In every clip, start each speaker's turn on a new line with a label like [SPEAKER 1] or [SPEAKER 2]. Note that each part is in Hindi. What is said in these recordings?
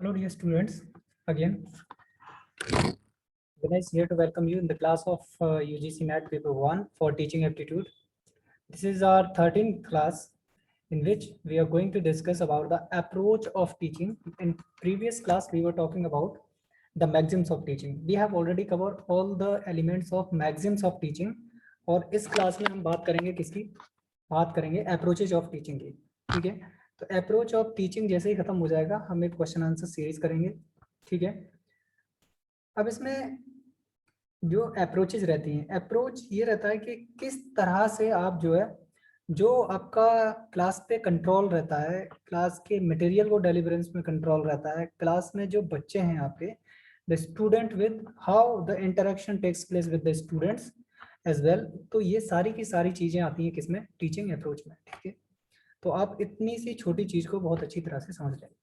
[SPEAKER 1] Hello dear students, again Ganesh here to welcome you in the class of UGC NET paper 1 for teaching aptitude. This is our 13th class in which we are going to discuss about the approach of teaching. In previous class we were talking about the maxims of teaching. We have already covered all the elements of maxims of teaching और इस क्लास में हम बात करेंगे किसकी? बात करेंगे अप्रोचेज ऑफ टीचिंग की. ठीक है, तो अप्रोच ऑफ टीचिंग जैसे ही खत्म हो जाएगा हम एक क्वेश्चन आंसर सीरीज करेंगे. ठीक है, अब इसमें जो अप्रोचेज रहती हैं, अप्रोच ये रहता है कि किस तरह से आप जो है जो आपका क्लास पे कंट्रोल रहता है, क्लास के मटेरियल को डिलीवरेंस में कंट्रोल रहता है, क्लास में जो बच्चे हैं आपके, the student with how the interaction takes place with the students as well. तो ये सारी की सारी चीजें आती हैं किसमें? टीचिंग अप्रोच में. ठीक है, तो आप इतनी सी छोटी चीज को बहुत अच्छी तरह से समझ लेंगे.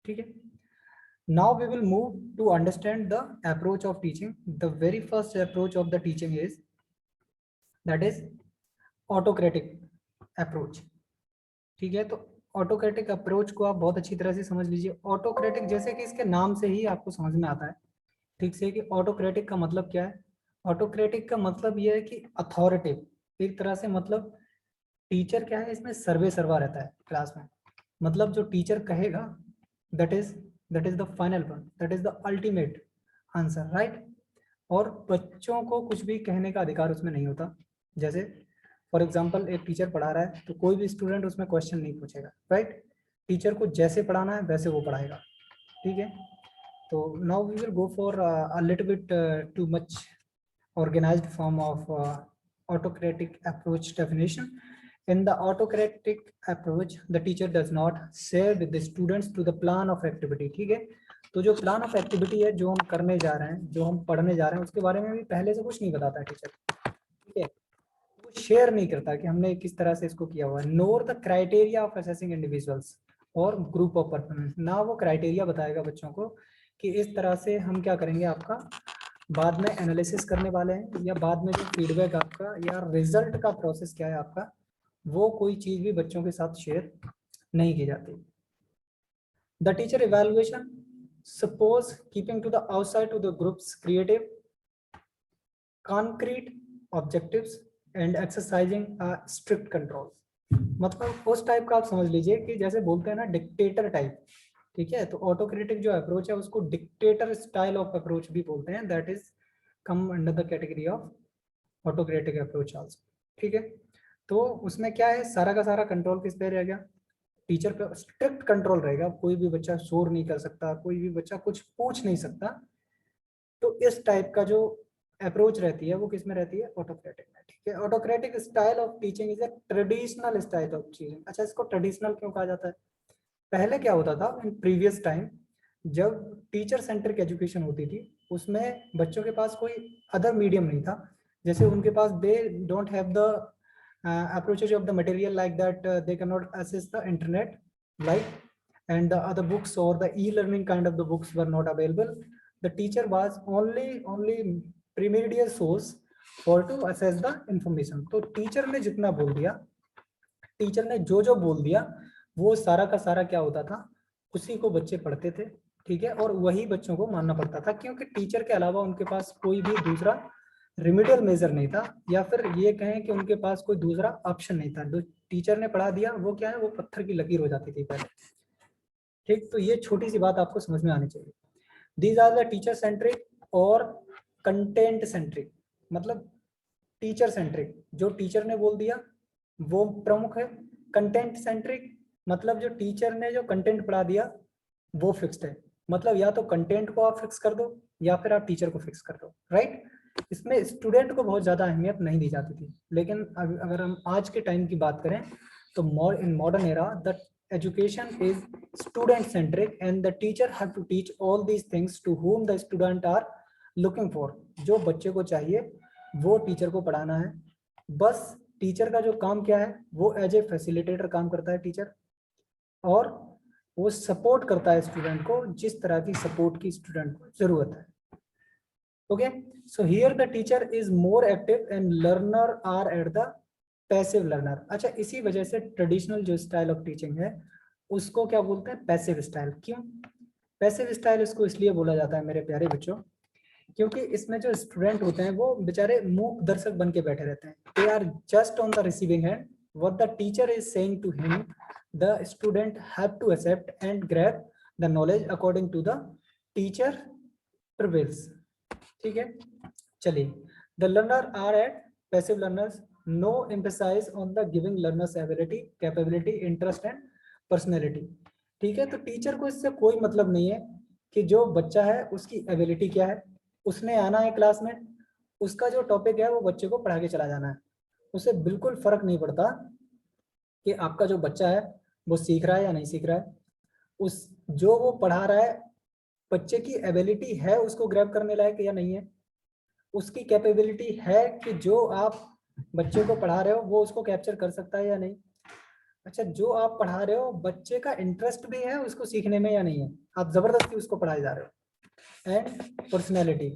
[SPEAKER 1] ठीक है, now we will move to understand the approach of teaching. The very first approach of the teaching is that is autocratic approach. ठीक है, तो ऑटोक्रेटिक अप्रोच को आप बहुत अच्छी तरह से समझ लीजिए. ऑटोक्रेटिक जैसे कि इसके नाम से ही आपको समझ में आता है ठीक से कि ऑटोक्रेटिक का मतलब क्या है. ऑटोक्रेटिक का मतलब यह है कि अथॉरिटिव एक तरह से, मतलब टीचर क्या है इसमें सर्वे सर्वा रहता है क्लास में. मतलब जो टीचर कहेगा that is the final one, that is the ultimate answer, right? और बच्चों को कुछ भी कहने का अधिकार उसमें नहीं होता. जैसे फॉर एग्जांपल एक टीचर पढ़ा रहा है तो कोई भी स्टूडेंट उसमें क्वेश्चन नहीं पूछेगा, राइट? टीचर को जैसे पढ़ाना है वैसे वो पढ़ाएगा. ठीक है, तो now we will go for a little bit too much organized form of autocratic approach definition. In the autocratic approach, the teacher does not share with the students to the plan of activity. ठीक है, तो जो प्लान ऑफ एक्टिविटी है, जो हम करने जा रहे हैं, जो हम पढ़ने जा रहे हैं, उसके बारे में भी पहले से कुछ नहीं बताता है टीचर. ठीक है, वो शेयर नहीं करता कि हमने किस तरह से इसको किया हुआ है. Nor the criteria of assessing individuals और ग्रुप ऑफ परफॉर्मेंस. ना वो क्राइटेरिया बताएगा बच्चों को कि इस तरह से हम क्या करेंगे, आपका बाद में एनालिसिस करने वाले हैं, या बाद में जो फीडबैक आपका या रिजल्ट का प्रोसेस क्या है आपका, वो कोई चीज भी बच्चों के साथ शेयर नहीं की जाती. The teacher evaluation suppose keeping to the outside to the groups creative concrete objectives and exercising strict control. मतलब उस टाइप का आप समझ लीजिए कि जैसे बोलते हैं ना डिक्टेटर टाइप. ठीक है, तो ऑटोक्रेटिक जो अप्रोच है उसको डिक्टेटर स्टाइल ऑफ अप्रोच भी बोलते हैं. That is come under the category of autocratic approach also. ठीक है, तो उसमें क्या है, सारा का सारा कंट्रोल किस पे रह गया? टीचर पे स्ट्रिक्ट कंट्रोल रहेगा. कोई भी बच्चा शोर नहीं कर सकता, कोई भी बच्चा कुछ पूछ नहीं सकता. तो इस टाइप का जो अप्रोच रहती है वो किस में रहती है? ऑटोक्रेटिक में. ठीक है, autocratic style of teaching is a traditional style of teaching. अच्छा, इसको ट्रेडिशनल क्यों कहा जाता है? पहले क्या होता था इन प्रीवियस टाइम, जब टीचर सेंट्रिक एजुकेशन होती थी उसमें बच्चों के पास कोई अदर मीडियम नहीं था. जैसे उनके पास they don't have the approaches of the material like that, they cannot access the internet, like, and the other books or the e-learning kind of the books were not available. The teacher was only primordial source for to assess the information. तो टीचर ने जितना बोल दिया, टीचर ने जो बोल दिया, वो सारा का सारा क्या होता था, उसी को बच्चे पढ़ते थे. ठीक है, और वही बच्चों को मानना पड़ता था, क्योंकि टीचर के अलावा उनके पास कोई भी दूसरा रिमीडियल मेजर नहीं था, या फिर ये कहें कि उनके पास कोई दूसरा ऑप्शन नहीं था. जो टीचर ने पढ़ा दिया वो क्या है, वो पत्थर की लकीर हो जाती थी पहले. ठीक, तो ये छोटी सी बात आपको समझ में आनी चाहिए. These are the teacher centric और कंटेंट सेंट्रिक. मतलब टीचर सेंट्रिक, जो टीचर ने बोल दिया वो प्रमुख है. कंटेंट सेंट्रिक मतलब जो टीचर ने जो कंटेंट पढ़ा दिया वो फिक्स्ड है. मतलब या तो कंटेंट को आप फिक्स कर दो या फिर आप टीचर को फिक्स कर दो, राइट? इसमें स्टूडेंट को बहुत ज्यादा अहमियत नहीं दी जाती थी. लेकिन अगर हम आज के टाइम की बात करें तो in modern era the education is student centric and the teacher have to teach all these things to whom the student are looking for. जो बच्चे को चाहिए वो टीचर को पढ़ाना है. बस टीचर का जो काम क्या है, वो एज ए फैसिलिटेटर काम करता है टीचर, और वो सपोर्ट करता है स्टूडेंट को जिस तरह की सपोर्ट की स्टूडेंट को जरूरत है. Okay, so here the teacher is more active and learner are at the passive learner. अच्छा, इसी वजह से ट्रेडिशनल जो स्टाइल ऑफ टीचिंग है उसको क्या बोलते हैं? Passive style. क्यों? पैसिव स्टाइल इसको इसलिए बोला जाता है मेरे प्यारे बच्चों, क्योंकि इसमें जो स्टूडेंट होते हैं वो बेचारे मूक दर्शक बन के बैठे रहते हैं. They are just on the receiving hand. What the teacher is saying to him, the student have to accept and grab the knowledge according to the teacher prevails. ठीक है, चलिए. The learner are at passive learners, no emphasise on the giving learners ability, capability, interest and personality. ठीक है, तो टीचर को इससे कोई मतलब नहीं है कि जो बच्चा है उसकी एबिलिटी क्या है. उसने आना है क्लास में, उसका जो टॉपिक है वो बच्चे को पढ़ा के चला जाना है. उसे बिल्कुल फर्क नहीं पड़ता कि आपका जो बच्चा है वो सीख रहा है या नहीं सीख रहा है. उस जो वो पढ़ा रहा है, बच्चे की एबिलिटी है उसको ग्रैब करने लायक या नहीं है, उसकी कैपेबिलिटी है कि जो आप बच्चे को पढ़ा रहे हो वो उसको कैप्चर कर सकता है या नहीं. अच्छा, जो आप पढ़ा रहे हो बच्चे का इंटरेस्ट भी है उसको सीखने में या नहीं है, आप जबरदस्ती उसको पढ़ाए जा रहे हो. एंड पर्सनैलिटी,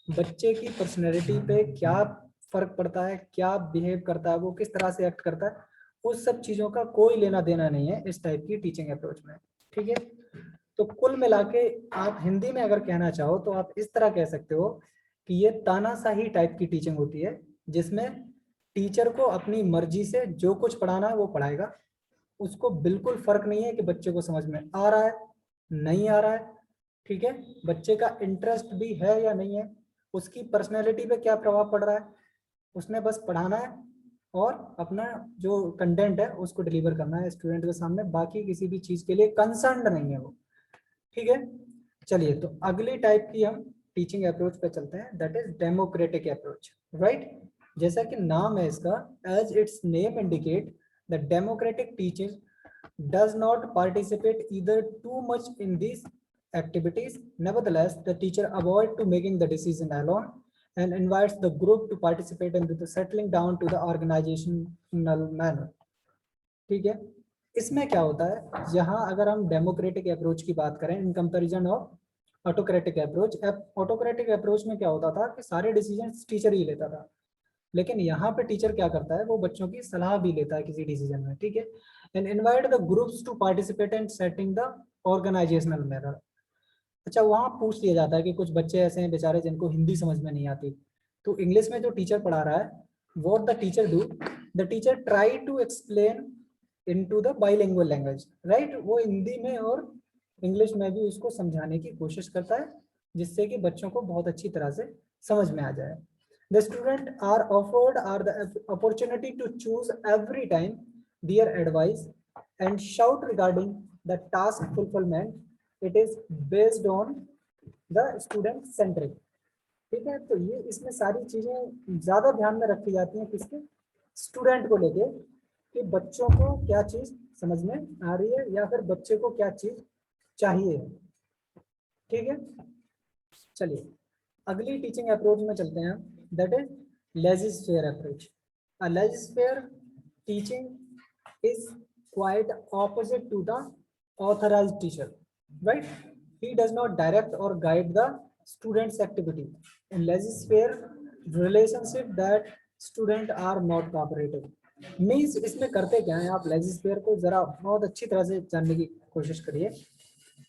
[SPEAKER 1] बच्चे की पर्सनैलिटी पे क्या फर्क पड़ता है, क्या बिहेव करता है, वो किस तरह से एक्ट करता है, उस सब चीजों का कोई लेना देना नहीं है इस टाइप की टीचिंग अप्रोच में. ठीक है, तो कुल मिला के आप हिंदी में अगर कहना चाहो तो आप इस तरह कह सकते हो कि ये तानाशाही टाइप की टीचिंग होती है, जिसमें टीचर को अपनी मर्जी से जो कुछ पढ़ाना है वो पढ़ाएगा. उसको बिल्कुल फर्क नहीं है कि बच्चे को समझ में आ रहा है नहीं आ रहा है. ठीक है, बच्चे का इंटरेस्ट भी है या नहीं है, उसकी पर्सनैलिटी पे क्या प्रभाव पड़ रहा है, उसने बस पढ़ाना है और अपना जो कंटेंट है उसको डिलीवर करना है स्टूडेंट के सामने, बाकी किसी भी चीज के लिए कंसर्न्ड नहीं है वो. ठीक है, चलिए. तो अगली टाइप की हम टीचिंग अप्रोच पे चलते हैं, that is democratic approach. Right, जैसा कि नाम है इसका, as its name indicate, the democratic teaching does not participate either too much in these activities. Nevertheless, the teacher avoid to making the decision alone and invites the group to participate in the settling down to the organizational manner. ठीक है, इसमें क्या होता है, यहाँ अगर हम डेमोक्रेटिक अप्रोच की बात करें in comparison of autocratic approach, autocratic approach में क्या होता था कि सारे डिसीजन टीचर ही लेता था, लेकिन यहाँ पे टीचर क्या करता है, वो बच्चों की सलाह भी लेता है किसी डिसीजन में. ठीक है, and invite the groups to participate and setting the organisational method. अच्छा, वहाँ पूछ लिया जाता है कि कुछ बच्चे ऐसे हैं बेचारे जिनको हिंदी समझ में नहीं आती, तो इंग्लिश में जो टीचर पढ़ा रहा है, what the teacher do, the teacher try to explain into the bilingual language. Right, वो हिंदी में और इंग्लिश में भी उसको समझाने की कोशिश करता है, जिससे कि बच्चों को बहुत अच्छी तरह से समझ में आ जाए. The student are offered the opportunity to choose every time their advice and shout regarding the task fulfillment. It is based on the student centric. ठीक है, तो ये इसमें सारी चीजें ज्यादा ध्यान में रखी जाती हैं किसके, स्टूडेंट को लेके, कि बच्चों को क्या चीज समझ में आ रही है या फिर बच्चे को क्या चीज चाहिए. ठीक है, चलिए अगली टीचिंग अप्रोच में चलते हैं, that is laissez-faire approach. A laissez-faire teaching is quite opposite to the authorized teacher, right? He does not direct or guide the student's activity. In laissez-faire relationship, that student are not cooperative. Means इसमें करते क्या है, आप laissez-faire को जरा बहुत अच्छी तरह से जानने की कोशिश करिए.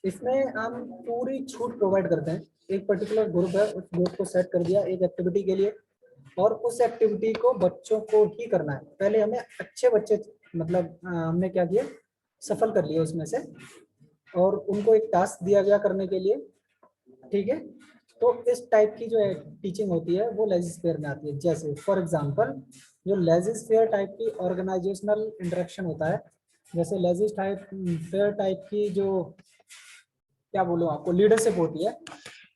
[SPEAKER 1] इसमें हम पूरी छूट प्रोवाइड करते हैं, एक पर्टिकुलर ग्रुप है, उस ग्रुप को सेट कर दिया एक एक्टिविटी के लिए, और उस एक्टिविटी को बच्चों को ही करना है. पहले हमें अच्छे बच्चे मतलब हमने क्या किया, सफल कर लिया उसमें से, और उनको एक टास्क दिया गया करने के लिए. ठीक है, तो इस टाइप की जो टीचिंग होती है वो लेजिस्फेयर में आती है. जैसे फॉर एग्जांपल जो लेजिस्फेयर टाइप की ऑर्गेनाइजेशनल इंटरेक्शन होता है, जैसे लेजिस्फेयर टाइप की जो क्या बोलूं आपको लीडरशिप होती है,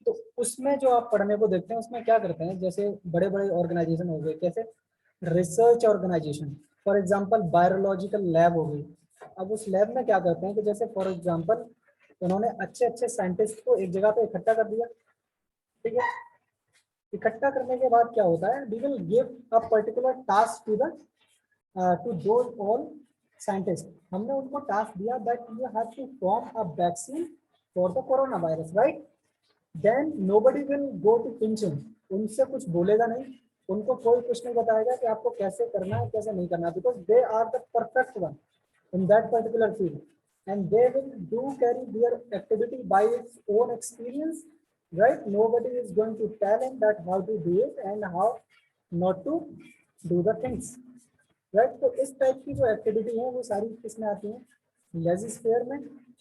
[SPEAKER 1] तो उसमें जो आप पढ़ने को देखते हैं उसमें क्या करते हैं, जैसे बड़े बड़े ऑर्गेनाइजेशन हो गए, कैसे research organisation, for example biological lab हो गई. अब उस लैब में क्या करते हैं कि जैसे फॉर एग्जांपल उन्होंने अच्छे अच्छे साइंटिस्ट को एक जगह पे इकट्ठा कर दिया. ठीक है, इकट्ठा करने के बाद क्या होता है, we will give a particular task to those all scientist. हमने उनको टास्क दिया that you have to form a vaccine for the corona virus, right. Then nobody will go to pinch him, उनसे कुछ बोलेगा नहीं, उनको कोई कुछ नहीं बताएगा कि आपको कैसे करना है कैसे नहीं करना, because they are the perfect one in that particular field, and they will do carry their activity by its own experience, right? Nobody is going to tell him that how to do it and how not to do the things, right? तो इस टाइप की जो एक्टिविटी है वो सारी किसमें आती है, लेजिस्फेयर में।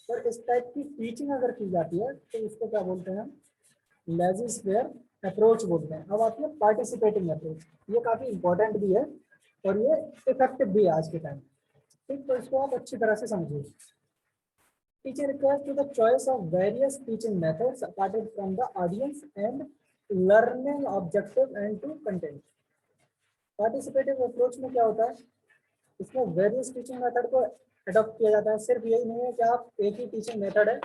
[SPEAKER 1] और इस टाइप की टीचिंग अगर की जाती है तो इसको क्या बोलते हैं हम, लेजिस्फेयर अप्रोच बोलते हैं। अब आती है पार्टिसिपेटिंग अप्रोच, ये काफी इंपॉर्टेंट भी है और ये इफेक्टिव भी है आज के टाइम, ठीक? तो इसको आप अच्छी तरह से समझिए। Teacher refers to the choice of various teaching methods apart from the audience and learning objective and to content. Participative approach में क्या होता है, इसमें वेरियस टीचिंग मेथड को अडॉप्ट किया जाता है। सिर्फ यही नहीं है कि आप एक ही टीचिंग मेथड है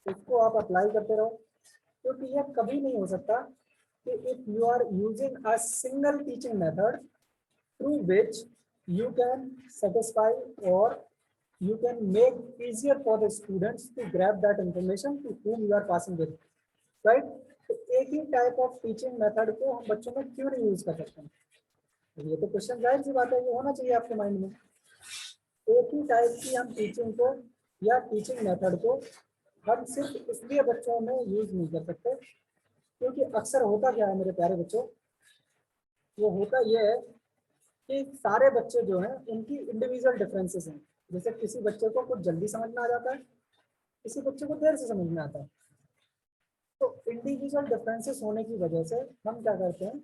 [SPEAKER 1] इसको आप अप्लाई करते रहो, क्योंकि यह कभी नहीं हो सकता कि if you are using a single teaching method through which you can satisfy or you can make easier for the students to grab that information to whom you are passing with, right? तो एक ही टाइप ऑफ टीचिंग मेथड को हम बच्चों में क्यों नहीं यूज कर सकते हैं? ये तो क्वेश्चन जाहिर सी बात है, ये होना चाहिए आपके माइंड में। एक ही टाइप की हम टीचिंग को या टीचिंग मेथड को हम सिर्फ इसलिए बच्चों में यूज नहीं कर सकते क्योंकि अक्सर होता क्या है मेरे प्यारे बच्चों, वो होता ये है कि सारे बच्चे जो हैं उनकी इंडिविजुअल डिफरेंसेस हैं। जैसे किसी बच्चे को कुछ जल्दी समझ में आ जाता है, किसी बच्चे को देर से समझ में आता है। तो इंडिविजुअल डिफरेंसेस होने की वजह से हम क्या करते हैं,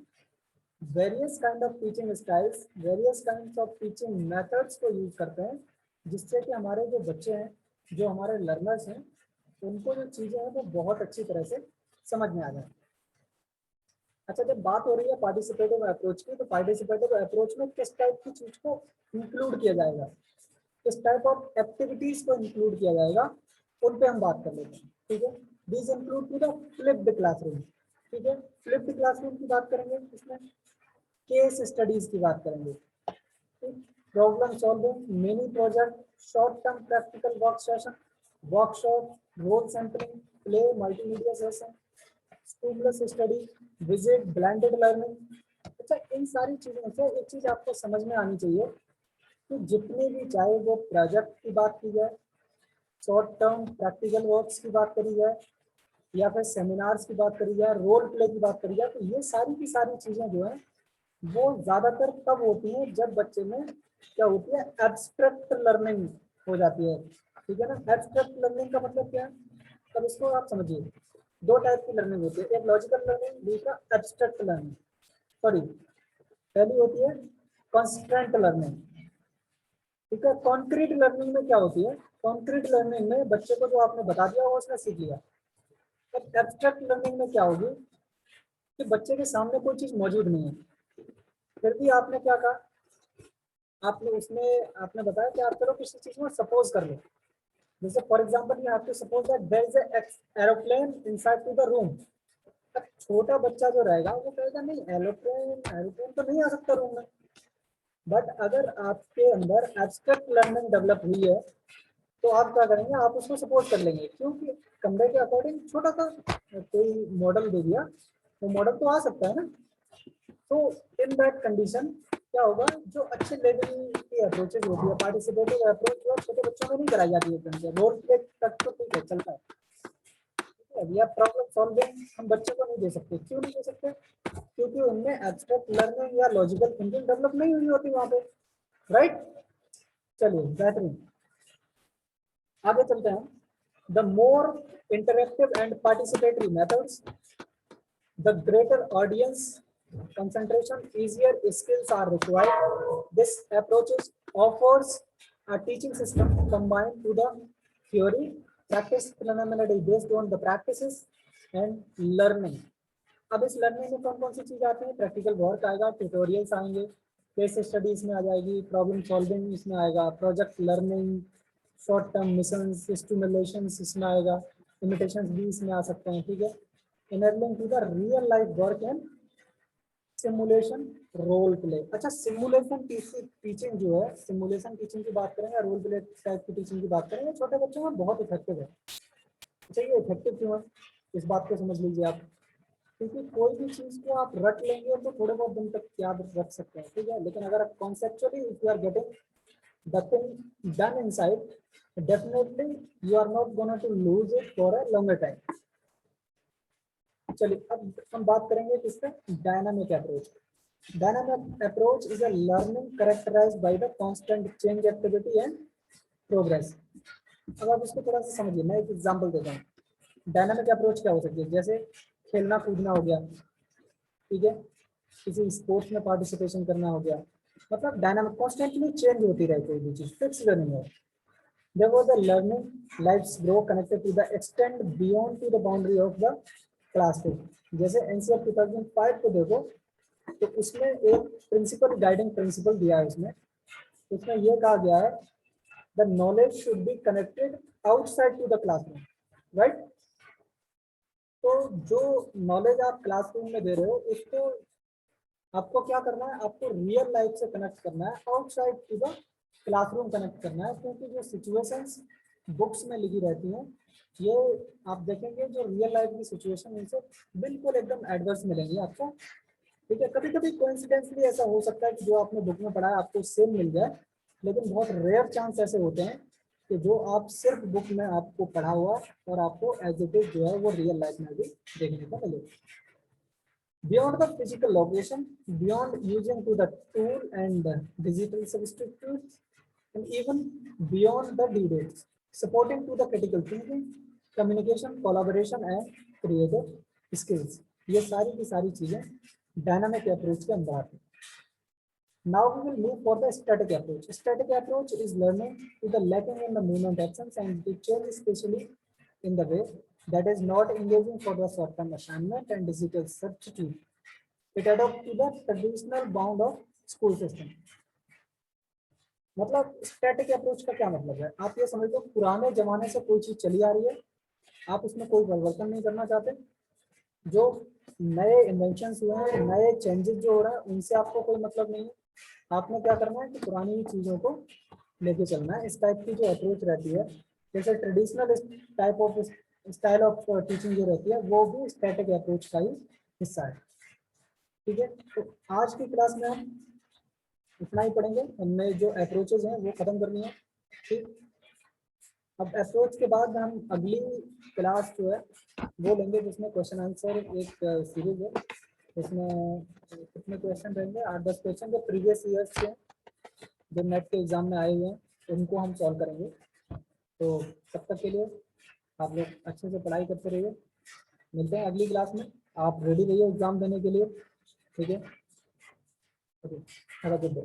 [SPEAKER 1] various kind of teaching styles, various kind of teaching methods को यूज करते हैं, जिससे कि हमारे जो बच्चे हैं, जो हमारे लर्नर्स हैं, उनको जो चीज़ें हैं वो बहुत अच्छी तरह से समझ में आ जाए। अच्छा, जब बात हो रही है पार्टिसिपेटिव अप्रोच की, तो पार्टिसिपेटिव अप्रोच में किस टाइप की चीज को इंक्लूड किया जाएगा, किस टाइप ऑफ एक्टिविटीज को इंक्लूड किया जाएगा, उन पे हम बात कर लेते हैं, ठीक है। This include to the flipped classroom, ठीक है। फ्लिप्ड क्लासरूम की बात करेंगे, इसमें केस स्टडीज की बात करेंगे, problem solving, mini project, short term practical work session, workshop, role sampling, play, multimedia session, stimulus study, visit, blended learning. अच्छा, इन सारी चीज़ों से एक चीज़ आपको समझ में आनी चाहिए कि जितने भी, चाहे वो प्रोजेक्ट की बात की जाए, शॉर्ट टर्म प्रैक्टिकल वर्क्स की बात करी जाए, या फिर सेमिनार्स की बात करी जाए, रोल प्ले की बात करी जाए, तो ये सारी की सारी चीज़ें जो है वो ज़्यादातर तब होती हैं जब बच्चे में क्या होती है, एब्स्ट्रैक्ट लर्निंग हो जाती है, ठीक है ना। एब्स्ट्रैक्ट लर्निंग का मतलब क्या है, तब इसको आप समझिए। दो टाइप की लर्निंग होती है, एक लॉजिकल लर्निंग, दूसरा एब्स्ट्रैक्ट लर्निंग। सॉरी, पहली होती है कॉन्स्ट्रेंट लर्निंग, ठीक है। कॉन्क्रीट लर्निंग में क्या होती है, कॉन्क्रीट लर्निंग में बच्चे को जो आपने बता दिया वो उसने सीख लिया। अब एब्स्ट्रैक्ट लर्निंग में क्या होगी कि बच्चे के सामने कोई चीज़ मौजूद नहीं है, फिर भी आपने क्या कहा, आपने उसमें आपने बताया कि आप चलो किसी चीज़ में सपोज कर लो। जैसे for example you have to suppose that there is an aeroplane inside to the room. अब छोटा बच्चा जो रहेगा वो कहेगा नहीं, एरोप्लेन एरोप्लेन तो नहीं आ सकता रूम में। बट अगर आपके अंदर एब्स्ट्रैक्ट लर्निंग डेवलप हुई है तो आप क्या करेंगे, आप उसको सपोज कर लेंगे, क्योंकि कमरे के अकॉर्डिंग छोटा सा कोई मॉडल दे दिया, वो मॉडल तो आ सकता है ना। तो इन दैट कंडीशन क्या होगा, जो अच्छे लेवल की अप्रोचेज होती है, पार्टिसिपेटिव अप्रोच जो छोटे बच्चों में नहीं कराई जाती है, रोल प्ले तक तो ठीक है, चलता है, या प्रॉब्लम सॉल्विंग हम बच्चे को नहीं दे सकते। क्यों नहीं दे सकते, क्योंकि उनमें एब्स्ट्रैक्ट लर्निंग या लॉजिकल थिंकिंग डेवलप नहीं हुई होती वहां पे, राइट। चलिए, बेहतरीन, आगे चलते हैं। The more interactive and participatory methods, the greater audience concentration, easier skills are required. This approach offers a teaching system combined to the theory, practice phenomenally based on the practices and learning. अब इस लर्निंग में कौन कौन सी चीज आती है, प्रैक्टिकल वर्क आएगा, ट्यूटोरियल्स आएंगे, केस स्टडीज में आ जाएगी, प्रॉब्लम सॉल्विंग इसमें आएगा, project learning, short term missions, stimulations इसमें आएगा, इमिटेशंस भी इसमें आ सकते हैं, ठीक है। Interlinking to the real life work and simulation, role play. अच्छा, सिमुलेशन टीचिंग जो है, सिमुलेशन टीचिंग की बात करेंगे, रोल प्ले टाइप की टीचिंग की बात करेंगे, छोटे बच्चों में बहुत इफेक्टिव है। अच्छा, ये इफेक्टिव क्यों है, इस बात को समझ लीजिए आप, क्योंकि कोई भी चीज़ को आप रट लेंगे तो थोड़े बहुत दिन तक याद रख सकते हैं, ठीक है, लेकिन अगर आप conceptually if you are getting the thing done inside, definitely you are not going to lose it for a longer time. चलिए अब हम बात करेंगे किसका, dynamic approach. Dynamic approach is a learning characterised by the constant change activity and progress. अब आप इसको थोड़ा सा समझिए, मैं एक एग्जांपल देता हूँ. डायनामिक अप्रोच क्या हो सकती है, जैसे खेलना कूदना हो गया, ठीक है, किसी स्पोर्ट्स में पार्टिसिपेशन करना हो गया, मतलब डायनामिक कॉन्स्टेंटली चेंज होती रहे, कोई भी चीज फिक्स नहीं है. Therefore, the learning lives grow connected to the extend beyond to the boundary of the classroom. जैसे NCERT 2005 को देखो तो उसमें एक प्रिंसिपल गाइडिंग प्रिंसिपल दिया है. उसमें ये कहा गया है the knowledge should be connected outside to the classroom, right? तो जो नॉलेज आप क्लासरूम में दे रहे हो उसको आपको क्या करना है, आपको रियल लाइफ से कनेक्ट करना है, outside to the classroom connect करना है. क्योंकि जो सिचुएशंस बुक्स में लिखी रहती हैं ये आप देखेंगे जो रियल लाइफ की सिचुएशन उनसे बिल्कुल एकदम एडवर्स मिलेंगी आपको. ठीक है, कभी कभी कोइंसिडेंटली ऐसा हो सकता है कि जो आपने बुक में पढ़ा है आपको सेम मिल जाए, लेकिन बहुत रेयर चांस ऐसे होते हैं कि जो आप सिर्फ बुक में आपको पढ़ा हुआ और आपको एज इट इज जो है वो रियल लाइफ में भी देखने को मिलेगा. Beyond the physical location, beyond using to the tool and digital substitutes, and even beyond the due dates, supporting to the critical thinking, communication, collaboration and creative skills. ये सारी की सारी चीजें डायनामिक अप्रोच के अंदर आती हैं. Now we will move for the static approach. Static approach is learning to the lacking in the movement actions and the change especially in the way that is not engaging for the short-term assignment and digital substitute. It adopts to the traditional bound of school system. मतलब स्टैटिक अप्रोच का क्या मतलब है, आप ये समझ लो पुराने जमाने से कोई चीज चली आ रही है, आप उसमें कोई परिवर्तन नहीं करना चाहते, जो नए इन्वेंशंस हुए हैं, नए चेंजेस जो हो रहा है उनसे आपको कोई मतलब नहीं है. आपने क्या करना है कि पुरानी ही चीजों को लेके चलना है. इस टाइप की जो अप्रोच रहती है, जैसे traditional type of style of teaching जो रहती है वो भी स्टैटिक अप्रोच का ही हिस्सा है. ठीक है, तो आज की क्लास में हम इतना ही पढ़ेंगे. हमने जो अप्रोचेज हैं वो खत्म करनी है. ठीक, अब अप्रोच के बाद हम अगली क्लास जो है वो लेंगे जिसमें क्वेश्चन आंसर एक सीरीज है. इसमें कितने क्वेश्चन रहेंगे, 8-10 क्वेश्चन जो प्रीवियस ईयर्स के जो नेट के एग्जाम में आए हुए हैं उनको हम सॉल्व करेंगे. तो तब तक के लिए आप लोग अच्छे से पढ़ाई करते रहिए. मिलते हैं अगली क्लास में. आप रेडी रहिए एग्जाम देने के लिए. ठीक है, हैव अ गुड डे.